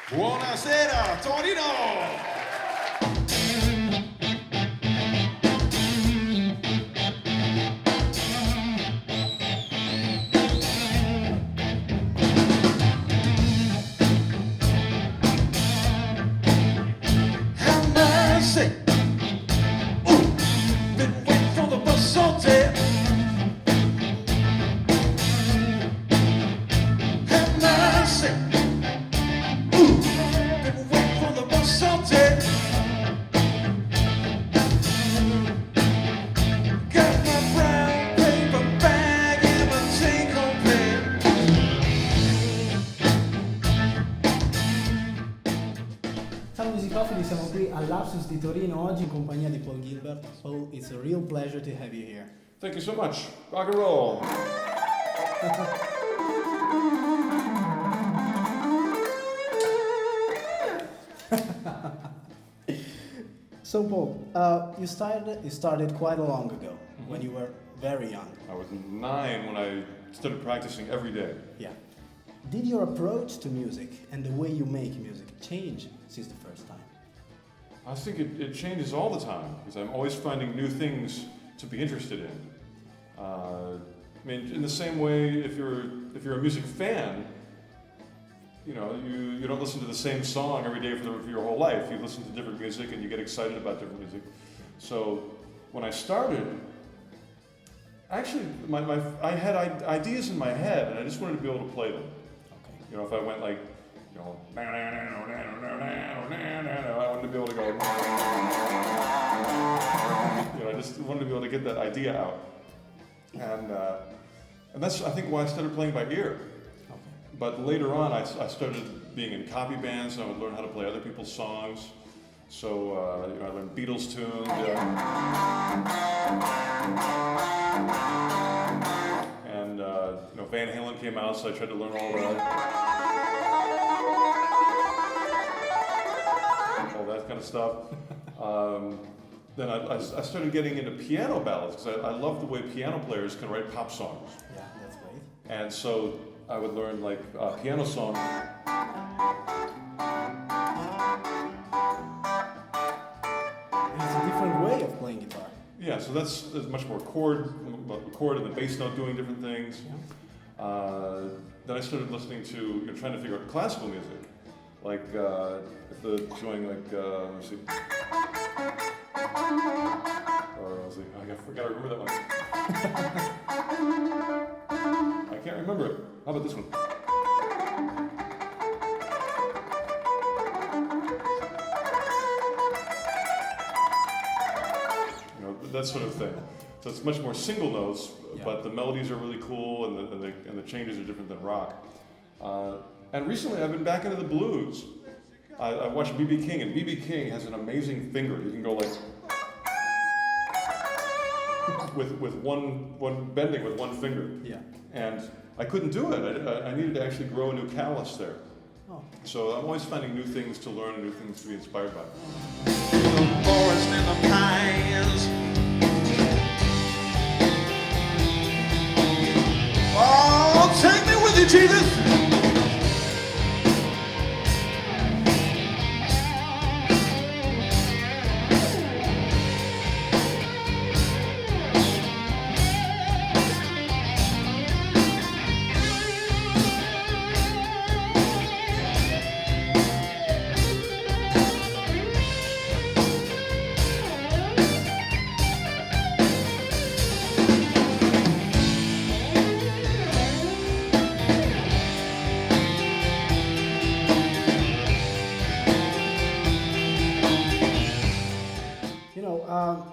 Buonasera, Torino! Ciao Musicoffili, siamo qui al Lapsus di Torino oggi in compagnia di Paul Gilbert. Paul, it's a real pleasure to have you here. Thank you so much. Rock and roll. So Paul, you started quite a long ago, when you were very young. I was 9 when I started practicing every day. Yeah. Did your approach to music and the way you make music change since the first time? I think it changes all the time because I'm always finding new things to be interested in. I mean, in the same way, if you're a music fan, you know, you don't listen to the same song every day for your whole life. You listen to different music and you get excited about different music. So when I started, actually, I had ideas in my head and I just wanted to be able to play them. Okay. You know, if I went like, you know, I wanted to be able to go, you know, I just wanted to be able to get that idea out. And that's, I think, why I started playing by ear. Okay. But later on, I started being in copy bands and I would learn how to play other people's songs. So, you know, I learned Beatles tunes. And, you know, Van Halen came out, so I tried to learn all that kind of stuff. Then I started getting into piano ballads because I love the way piano players can write pop songs. Yeah, that's great. And so I would learn like piano songs. It's a different way of playing guitar. Yeah, so there's much more chord and the bass note doing different things. Yeah. Then I started listening to, you know, trying to figure out classical music. Like if they're doing like, let's see. Or I was like, I forgot to remember that one. I can't remember it. How about this one? You know, that sort of thing. So it's much more single notes, Yeah. but the melodies are really cool and the changes are different than rock. And recently I've been back into the blues. I watched B.B. King, and B.B. King has an amazing finger. You can go like with one bending with one finger. Yeah. And I couldn't do it. I needed to actually grow a new callus there. Oh. So I'm always finding new things to learn and new things to be inspired by. The forest and the pines. Oh, take me with you, Jesus.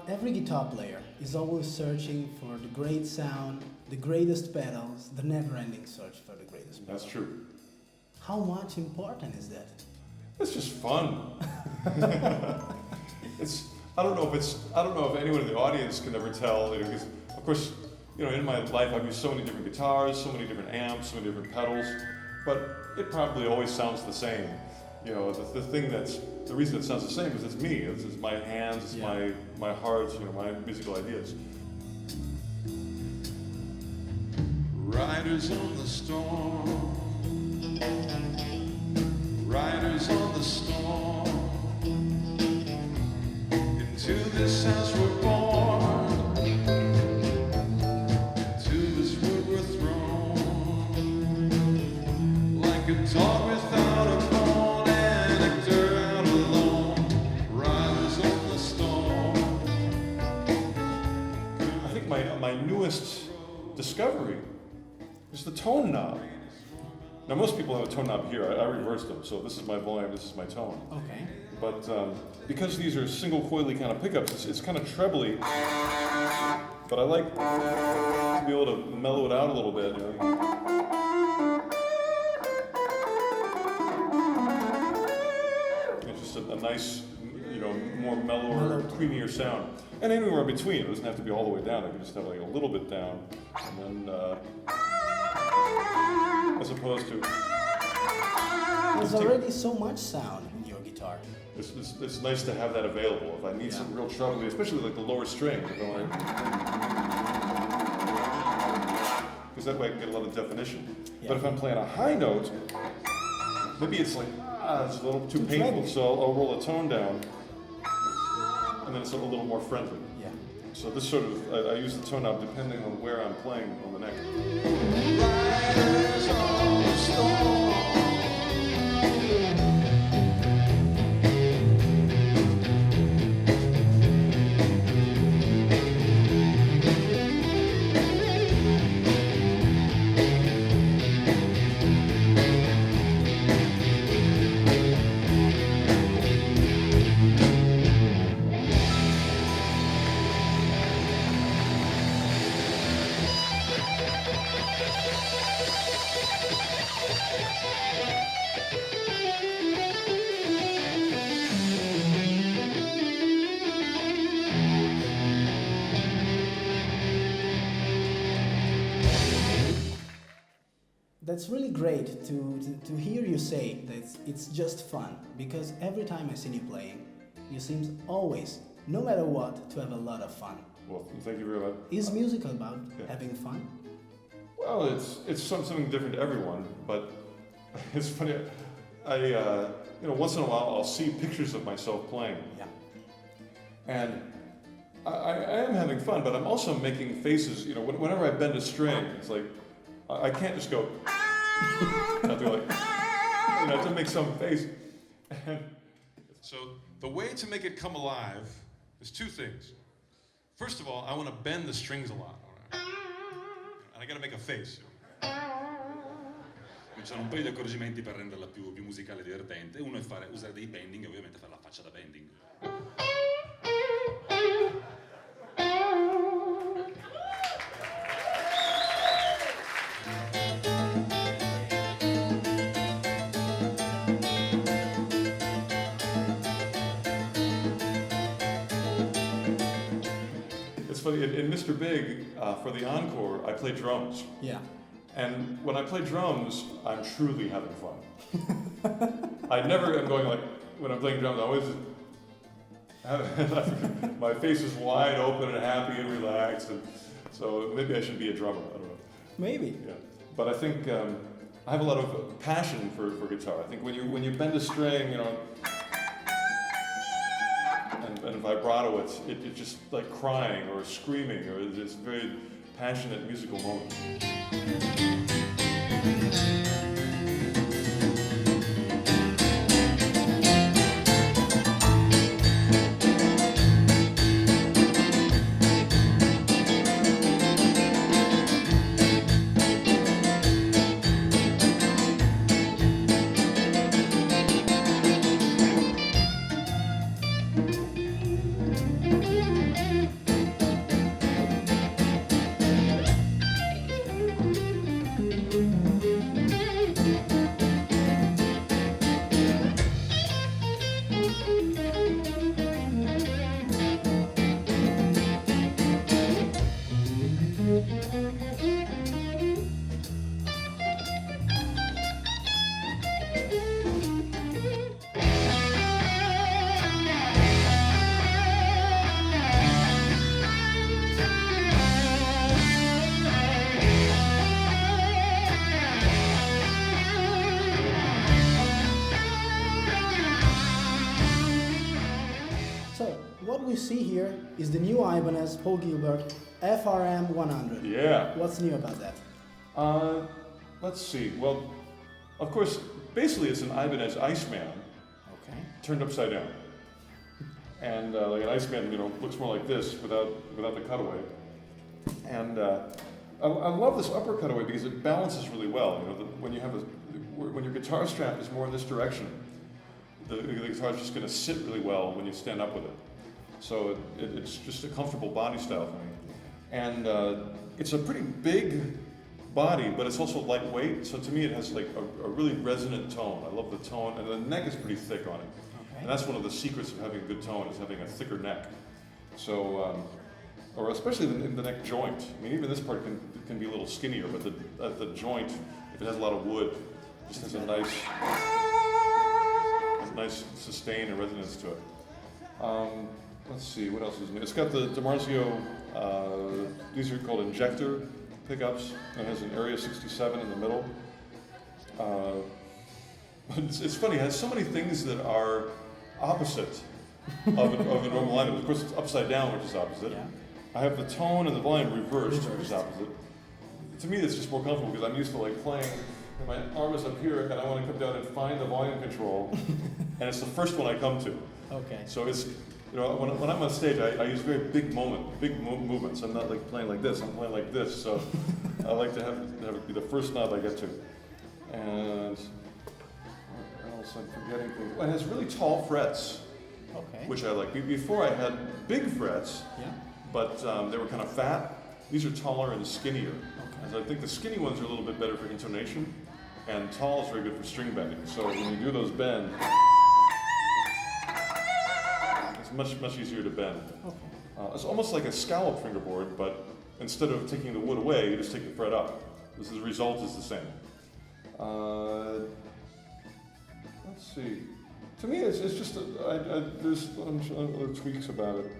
Every guitar player is always searching for the great sound, the greatest pedals, the never-ending search for the greatest pedals. That's true. How much important is that? It's just fun. I don't know if anyone in the audience can ever tell, you know, because of course, you know, in my life I've used so many different guitars, so many different amps, so many different pedals, but it probably always sounds the same. You know, the reason it sounds the same is it's me. It's my hands, it's my heart, you know, my musical ideas. Riders on the storm. Riders can talk without a phone, an actor out alone, riders on the storm. I think my newest discovery is the tone knob. Now most people have a tone knob here. I reversed them, so this is my volume, this is my tone. Okay. But because these are single coily kind of pickups, it's kind of trebly. But I like to be able to mellow it out a little bit. You know? It's just a nice, you know, more mellower, creamier sound. And anywhere in between. It doesn't have to be all the way down. I can just have like a little bit down, and then as opposed to. There's already so much sound in your guitar. It's nice to have that available if I need some real treble, especially like the lower string. Because that way I can get a lot of definition. Yeah. But if I'm playing a high note, maybe it's like, it's a little too painful, treble. so I'll roll the tone down, and then it's a little more friendly. Yeah. So this sort of, I use the tone knob depending on where I'm playing on the neck. Riders on the storm. That's really great to hear you say that it's just fun, because every time I see you playing, you seem always, no matter what, to have a lot of fun. Well, thank you very much. Is music about having fun? Well, it's something different to everyone, but it's funny. Once in a while I'll see pictures of myself playing. Yeah. And I am having fun, but I'm also making faces. You know, whenever I bend a string, it's like I can't just go. I have to go like, I have to make some face. So the way to make it come alive is two things. First of all, I want to bend the strings a lot, and I got to make a face. Ci sono un paio di accorgimenti per renderla più musicale e divertente. Uno è usare dei bending e ovviamente fare la faccia da bending. It's funny, in Mr.Big, for the encore, I play drums. Yeah. And when I play drums, I'm truly having fun. I never am going like, when I'm playing drums, I always my face is wide open and happy and relaxed. And so maybe I should be a drummer, I don't know. Maybe. Yeah. But I think I have a lot of passion for guitar. I think when you bend a string, you know, and vibrato, it's just like crying or screaming, or it's a very passionate musical moment. What we see here is the new Ibanez Paul Gilbert FRM 100. Yeah. What's new about that? Let's see. Well, of course, basically it's an Ibanez Iceman Okay. turned upside down. And like an Iceman, looks more like this without the cutaway. And I love this upper cutaway because it balances really well. When your guitar strap is more in this direction, the guitar is just going to sit really well when you stand up with it. So it's just a comfortable body style for me. And it's a pretty big body, but it's also lightweight. So to me, it has like a really resonant tone. I love the tone, and the neck is pretty thick on it. Okay. And that's one of the secrets of having a good tone, is having a thicker neck. So, or especially in the neck joint. I mean, even this part can be a little skinnier, but at the joint, if it has a lot of wood, it just has a nice sustain and resonance to it. Let's see, what else is new? It's got the DiMarzio, these are called Injector Pickups, and it has an Area 67 in the middle. It's funny, it has so many things that are opposite of a normal item. Of course, it's upside down, which is opposite. Yeah. I have the tone and the volume reversed, which is opposite. To me, it's just more comfortable because I'm used to like playing, and my arm is up here, and I want to come down and find the volume control, and it's the first one I come to. Okay. So it's, when I'm on stage, I use very big movements. I'm not like playing like this. I'm playing like this. So I like to have it be the first knob I get to. And what else? I'm forgetting things. Well, it has really tall frets, Okay. which I like. Before I had big frets, Yeah. but they were kind of fat. These are taller and skinnier. Okay. And so I think the skinny ones are a little bit better for intonation, and tall is very good for string bending. So when you do those bends, it's much easier to bend. Okay. It's almost like a scallop fingerboard, but instead of taking the wood away, you just take the fret up. The result is the same. Let's see. To me, it's just there's other tweaks about it.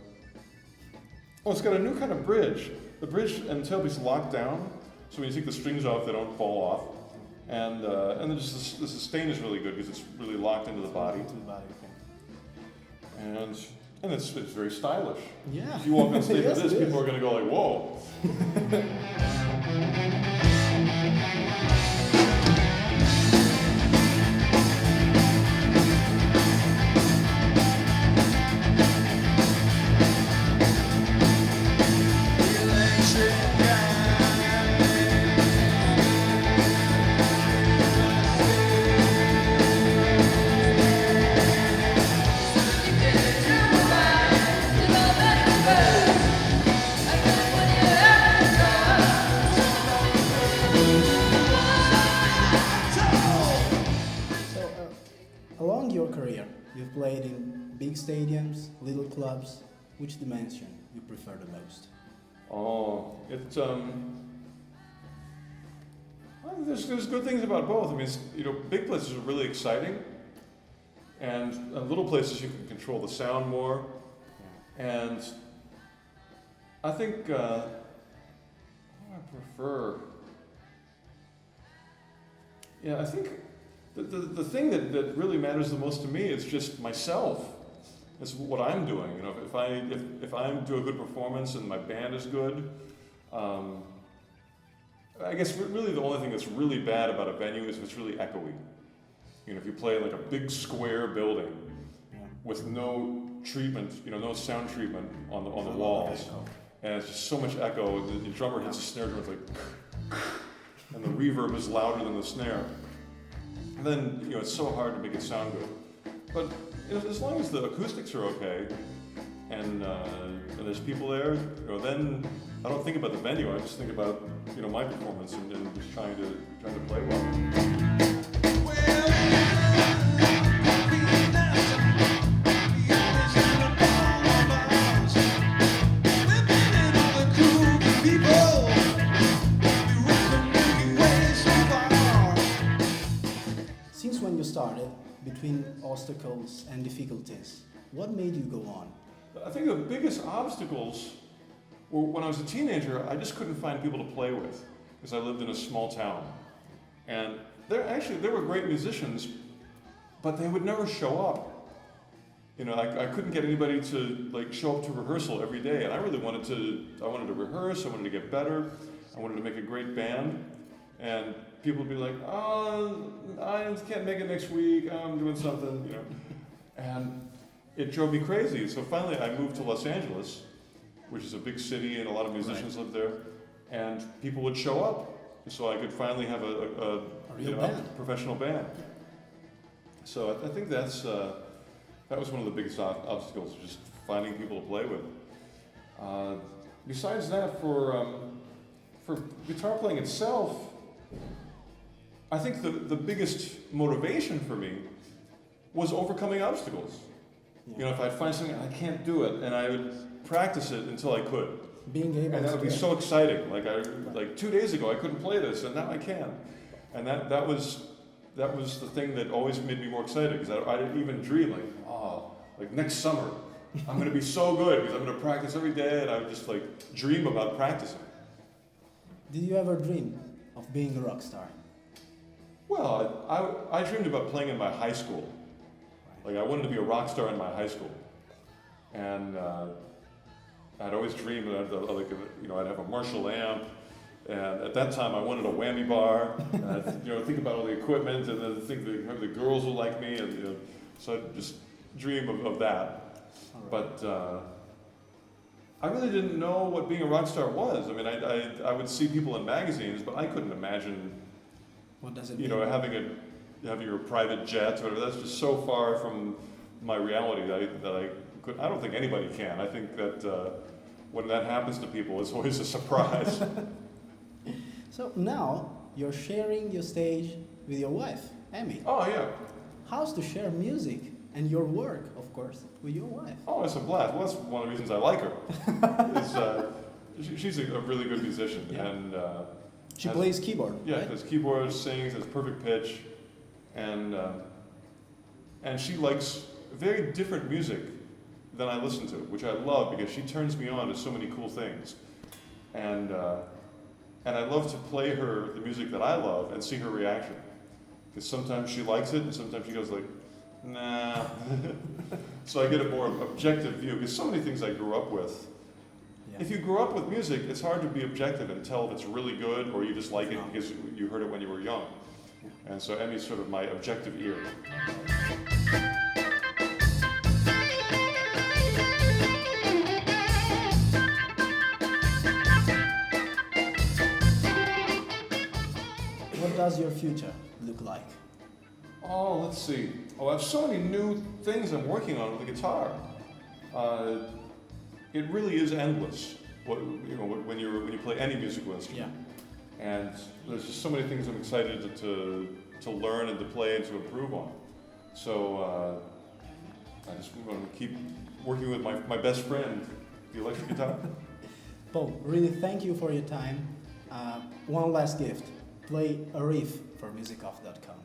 Oh, it's got a new kind of bridge. The bridge and tailpiece lock down, so when you take the strings off, they don't fall off. And then just the sustain is really good because it's really locked into the body. To the body, okay. And it's very stylish. Yeah. If you walk on stage Yes, with this, it people is. are going to go like, whoa. Along your career, you've played in big stadiums, little clubs. Which dimension you prefer the most? Oh, well, there's good things about both. I mean, big places are really exciting, and little places you can control the sound more. And I think what do I prefer? Yeah, I think the thing that really matters the most to me is just myself. It's what I'm doing. If I do a good performance and my band is good, I guess really the only thing that's really bad about a venue is if it's really echoey. If you play like a big square building with no treatment, no sound treatment on the walls, and it's just so much echo. The drummer hits the snare drum, it's like, and the reverb is louder than the snare. And then it's so hard to make it sound good. But as long as the acoustics are okay, and there's people there, then I don't think about the venue. I just think about my performance and just trying to play well. Since when you started, between obstacles and difficulties, what made you go on? I think the biggest obstacles were when I was a teenager, I just couldn't find people to play with because I lived in a small town. And they were great musicians, but they would never show up. I couldn't get anybody to show up to rehearsal every day, and I really wanted to rehearse, I wanted to get better, I wanted to make a great band, and people would be like, oh, can't make it next week. I'm doing something, you know. And it drove me crazy. So finally I moved to Los Angeles, which is a big city and a lot of musicians live there. And people would show up so I could finally have a real band. professional band. So I think that was one of the biggest obstacles, just finding people to play with. Besides that, for guitar playing itself, I think the biggest motivation for me was overcoming obstacles. Yeah. You know, if I'd find something, I can't do it, and I would practice it until I could. Being able And that to would be do so exciting. Like 2 days ago, I couldn't play this, and now I can. And that was the thing that always made me more excited, because I didn't even dream like next summer, I'm going to be so good because I'm going to practice every day, and I would just like dream about practicing. Did you ever dream of being a rock star? Well, I dreamed about playing in my high school. Like I wanted to be a rock star in my high school, and I'd always dreamed that I'd have a Marshall amp, and at that time I wanted a whammy bar. And I'd think about all the equipment, and then think that maybe the girls will like me, and so I'd just dream of that. All right. But I really didn't know what being a rock star was. I mean, I would see people in magazines, but I couldn't imagine, What does it mean? having your private jet or whatever. That's just so far from my reality that I don't think anybody can. I think that when that happens to people, it's always a surprise. So now you're sharing your stage with your wife, Emmy. Oh yeah. How's to share music and your work, of course, with your wife? Oh, it's a blast. Well, that's one of the reasons I like her. She's a really good musician, Yeah. and She has- plays keyboard, yeah, right? plays keyboard, sings, has perfect pitch, and she likes very different music than I listen to, which I love because she turns me on to so many cool things, and I love to play her the music that I love and see her reaction, because sometimes she likes it and sometimes she goes like, nah. So I get a more objective view, because so many things I grew up with. Yeah. If you grew up with music, it's hard to be objective and tell if it's really good or you just like it No. because you heard it when you were young. And so Emmy's sort of my objective ear. What does your future look like? Oh, let's see. Oh, I have so many new things I'm working on with the guitar. It really is endless. When you play any musical instrument. Yeah. And there's just so many things I'm excited to learn and to play and to improve on. So I just want to keep working with my best friend, the electric guitar. Paul, really thank you for your time. One last gift. Play a riff for musicoff.com.